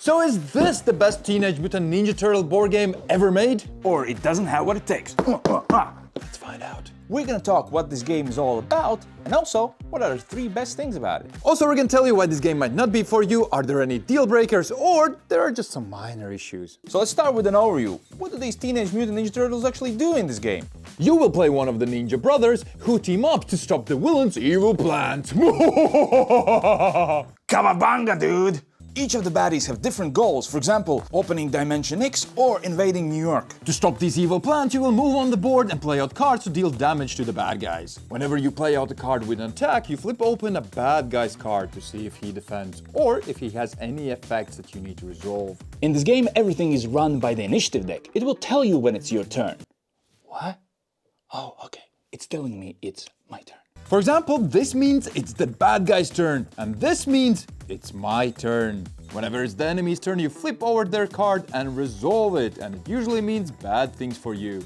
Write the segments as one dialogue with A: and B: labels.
A: So is this the best Teenage Mutant Ninja Turtle board game ever made?
B: Or it doesn't have what it takes?
A: Let's find out.
B: We're gonna talk what this game is all about, and also what are the 3 best things about it.
A: Also, we're gonna tell you why this game might not be for you, are there any deal breakers, or there are just some minor issues.
B: So let's start with an overview. What do these Teenage Mutant Ninja Turtles actually do in this game?
A: You will play one of the ninja brothers who team up to stop the villain's evil plans.
B: Cowabunga, dude! Each of the baddies have different goals, for example, opening Dimension X or invading New York.
A: To stop these evil plans, you will move on the board and play out cards to deal damage to the bad guys. Whenever you play out a card with an attack, you flip open a bad guy's card to see if he defends or if he has any effects that you need to resolve.
B: In this game, everything is run by the initiative deck. It will tell you when it's your turn. What? Oh, okay. It's telling me it's my turn.
A: For example, this means it's the bad guy's turn, and this means it's my turn. Whenever it's the enemy's turn, you flip over their card and resolve it, and it usually means bad things for you.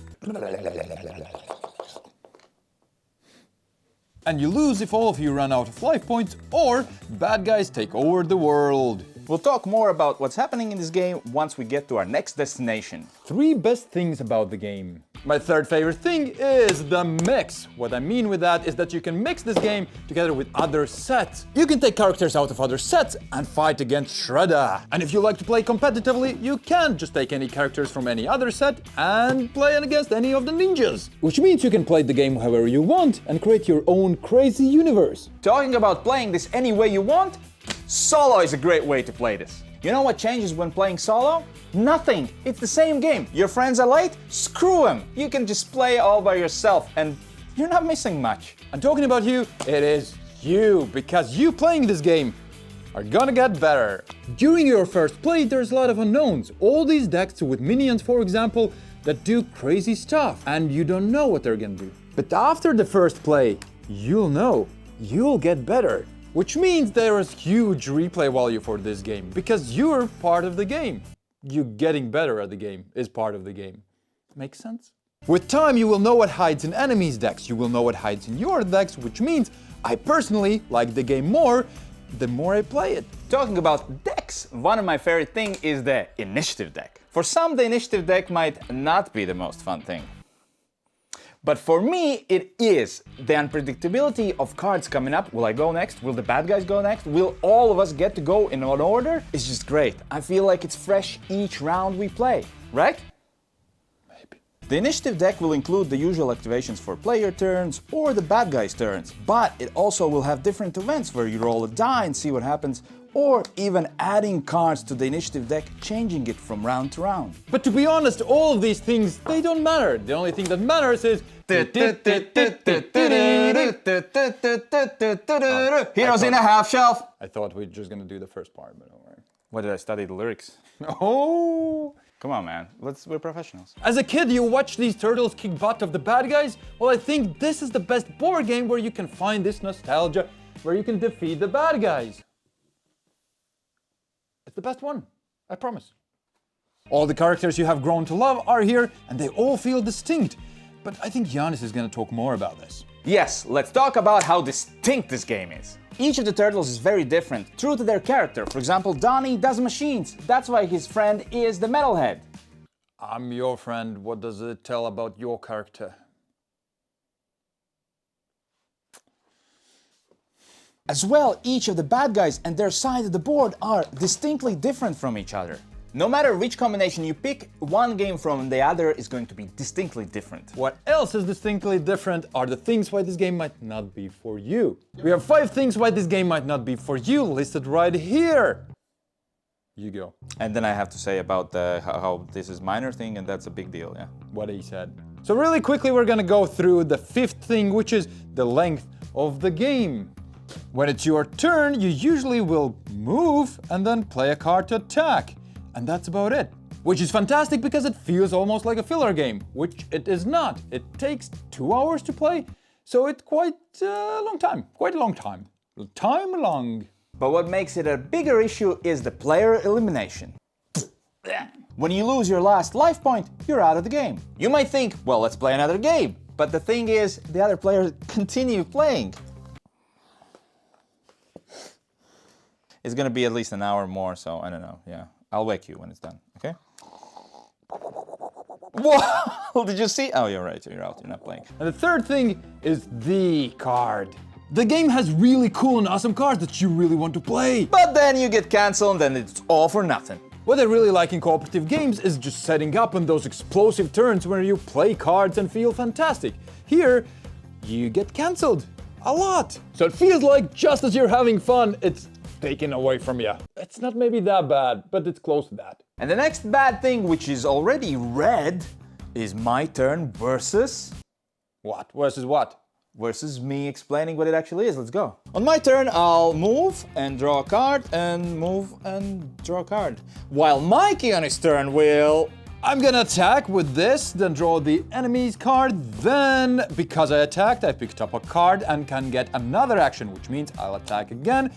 A: And you lose if all of you run out of life points or bad guys take over the world.
B: We'll talk more about what's happening in this game once we get to our next destination.
A: 3 best things about the game. My 3rd favorite thing is the mix. What I mean with that is that you can mix this game together with other sets. You can take characters out of other sets and fight against Shredder. And if you like to play competitively, you can just take any characters from any other set and play against any of the ninjas. Which means you can play the game however you want and create your own crazy universe.
B: Talking about playing this any way you want, solo is a great way to play this. You know what changes when playing solo? Nothing! It's the same game. Your friends are late? Screw them! You can just play all by yourself and you're not missing much.
A: And talking about you, it is you, because you playing this game are gonna get better. During your first play, there's a lot of unknowns. All these decks with minions, for example, that do crazy stuff, and you don't know what they're gonna do. But after the first play, you'll know. You'll get better. Which means there is huge replay value for this game, because you're part of the game. You getting better at the game is part of the game. Makes sense? With time, you will know what hides in enemies' decks. You will know what hides in your decks, which means I personally like the game more the more I play it.
B: Talking about decks, one of my favorite things is the initiative deck. For some, the initiative deck might not be the most fun thing. But for me, it is. The unpredictability of cards coming up. Will I go next? Will the bad guys go next? Will all of us get to go in one order? It's just great. I feel like it's fresh each round we play, right?
A: Maybe.
B: The initiative deck will include the usual activations for player turns or the bad guys' turns, but it also will have different events where you roll a die and see what happens, or even adding cards to the initiative deck, changing it from round to round.
A: But to be honest, all of these things, they don't matter. The only thing that matters is
B: Heroes in a half shelf.
A: I thought we were just gonna do the first part, but alright.
B: What did I study the lyrics?
A: Oh!
B: Come on, man. We're professionals.
A: As a kid, you watch these turtles kick butt of the bad guys. Well, I think this is the best board game where you can find this nostalgia, where you can defeat the bad guys. It's the best one, I promise. All the characters you have grown to love are here, and they all feel distinct. But I think Giannis is gonna talk more about this.
B: Yes, let's talk about how distinct this game is. Each of the turtles is very different, true to their character. For example, Donnie does machines. That's why his friend is the metalhead.
A: I'm your friend. What does it tell about your character?
B: As well, each of the bad guys and their side of the board are distinctly different from each other. No matter which combination you pick, one game from the other is going to be distinctly different.
A: What else is distinctly different are the things why this game might not be for you. We have 5 things why this game might not be for you listed right here. You go.
B: And then I have to say about how this is minor thing and that's a big deal, yeah.
A: What he said. So really quickly we're gonna go through the 5th thing, which is the length of the game. When it's your turn, you usually will move and then play a card to attack. And that's about it. Which is fantastic because it feels almost like a filler game, which it is not. It takes 2 hours to play, so it's quite a long time. Quite a long time. Time long.
B: But what makes it a bigger issue is the player elimination. When you lose your last life point, you're out of the game. You might think, well, let's play another game. But the thing is, the other players continue playing. It's gonna be at least an hour more, so I don't know, yeah. I'll wake you when it's done, okay? Whoa! Did you see? Oh, you're right, you're out, you're not playing.
A: And the third thing is the card. The game has really cool and awesome cards that you really want to play.
B: But then you get cancelled and it's all for nothing.
A: What I really like in cooperative games is just setting up on those explosive turns where you play cards and feel fantastic. Here, you get cancelled a lot. So it feels like just as you're having fun, it's taken away from you. It's not maybe that bad, but it's close to that.
B: And the next bad thing, which is already red, is my turn versus...
A: What? Versus what?
B: Versus me explaining what it actually is. Let's go. On my turn, I'll move and draw a card and move and draw a card. While Mikey on his turn will...
A: I'm gonna attack with this, then draw the enemy's card, then, because I attacked, I picked up a card and can get another action, which means I'll attack again.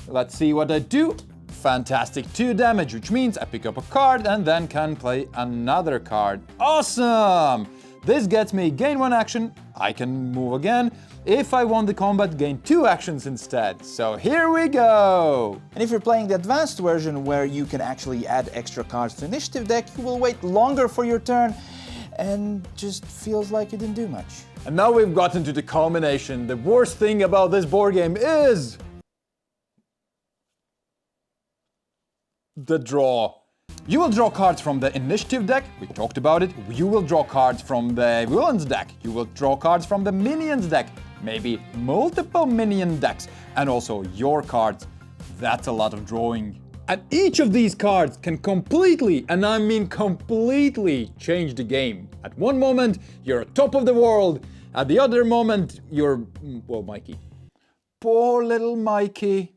A: Let's see what I do. Fantastic, 2 damage, which means I pick up a card and then can play another card. Awesome! This gets me gain 1 action, I can move again. If I won the combat, gain 2 actions instead. So here we go!
B: And if you're playing the advanced version where you can actually add extra cards to initiative deck, you will wait longer for your turn and just feels like you didn't do much.
A: And now we've gotten to the culmination. The worst thing about this board game is... the draw. You will draw cards from the initiative deck, we talked about it. You will draw cards from the villains deck. You will draw cards from the minions deck. Maybe multiple minion decks. And also your cards. That's a lot of drawing. And each of these cards can completely, and I mean completely, change the game. At one moment, you're top of the world. At the other moment, you're, well, Mikey. Poor little Mikey.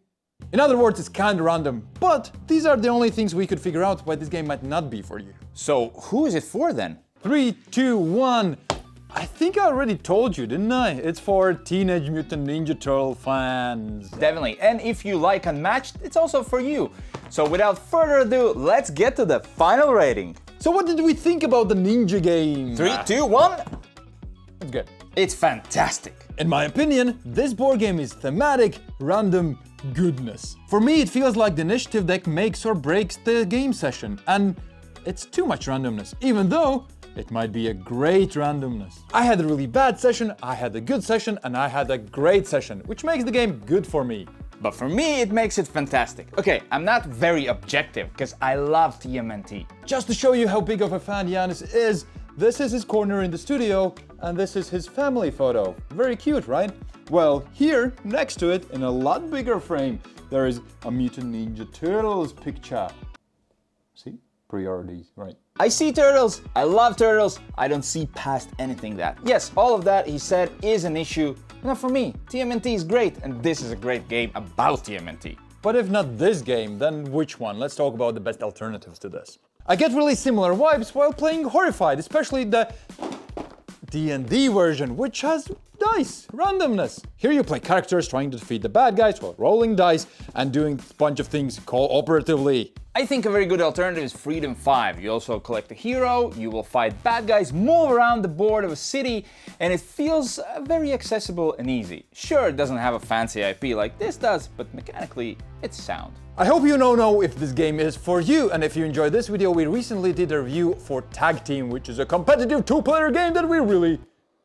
A: In other words, it's kind of random, but these are the only things we could figure out why this game might not be for you.
B: So who is it for then?
A: 3, 2, 1. I think I already told you, didn't I? It's for Teenage Mutant Ninja Turtle fans.
B: Definitely, and if you like Unmatched, it's also for you. So without further ado, let's get to the final rating.
A: So what did we think about the ninja game?
B: 3, 2, 1.
A: It's good.
B: It's fantastic.
A: In my opinion, this board game is thematic, random goodness. For me, it feels like the initiative deck makes or breaks the game session, and it's too much randomness, even though it might be a great randomness. I had a really bad session, I had a good session, and I had a great session, which makes the game good for me.
B: But for me, it makes it fantastic. Okay, I'm not very objective, because I love TMNT.
A: Just to show you how big of a fan Yanis is, this is his corner in the studio, and this is his family photo. Very cute, right? Well, here, next to it, in a lot bigger frame, there is a Mutant Ninja Turtles picture. See? Priorities, right?
B: I see turtles, I love turtles, I don't see past anything that. Yes, all of that he said is an issue. Not for me. TMNT is great, and this is a great game about TMNT.
A: But if not this game, then which one? Let's talk about the best alternatives to this. I get really similar vibes while playing Horrified, especially the D&D version, which has dice, randomness. Here you play characters trying to defeat the bad guys while rolling dice and doing a bunch of things cooperatively.
B: I think a very good alternative is Freedom 5. You also collect a hero, you will fight bad guys, move around the board of a city, and it feels very accessible and easy. Sure, it doesn't have a fancy IP like this does, but mechanically, it's sound.
A: I hope you now know if this game is for you, and if you enjoyed this video, we recently did a review for Tag Team, which is a competitive 2-player game that we really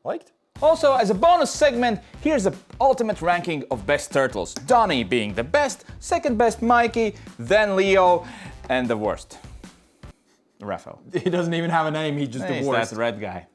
A: liked.
B: Also, as a bonus segment, here's the ultimate ranking of best turtles. Donnie being the best, second best Mikey, then Leo, and the worst, Raphael.
A: He doesn't even have a name, he's just the worst.
B: He's that red guy.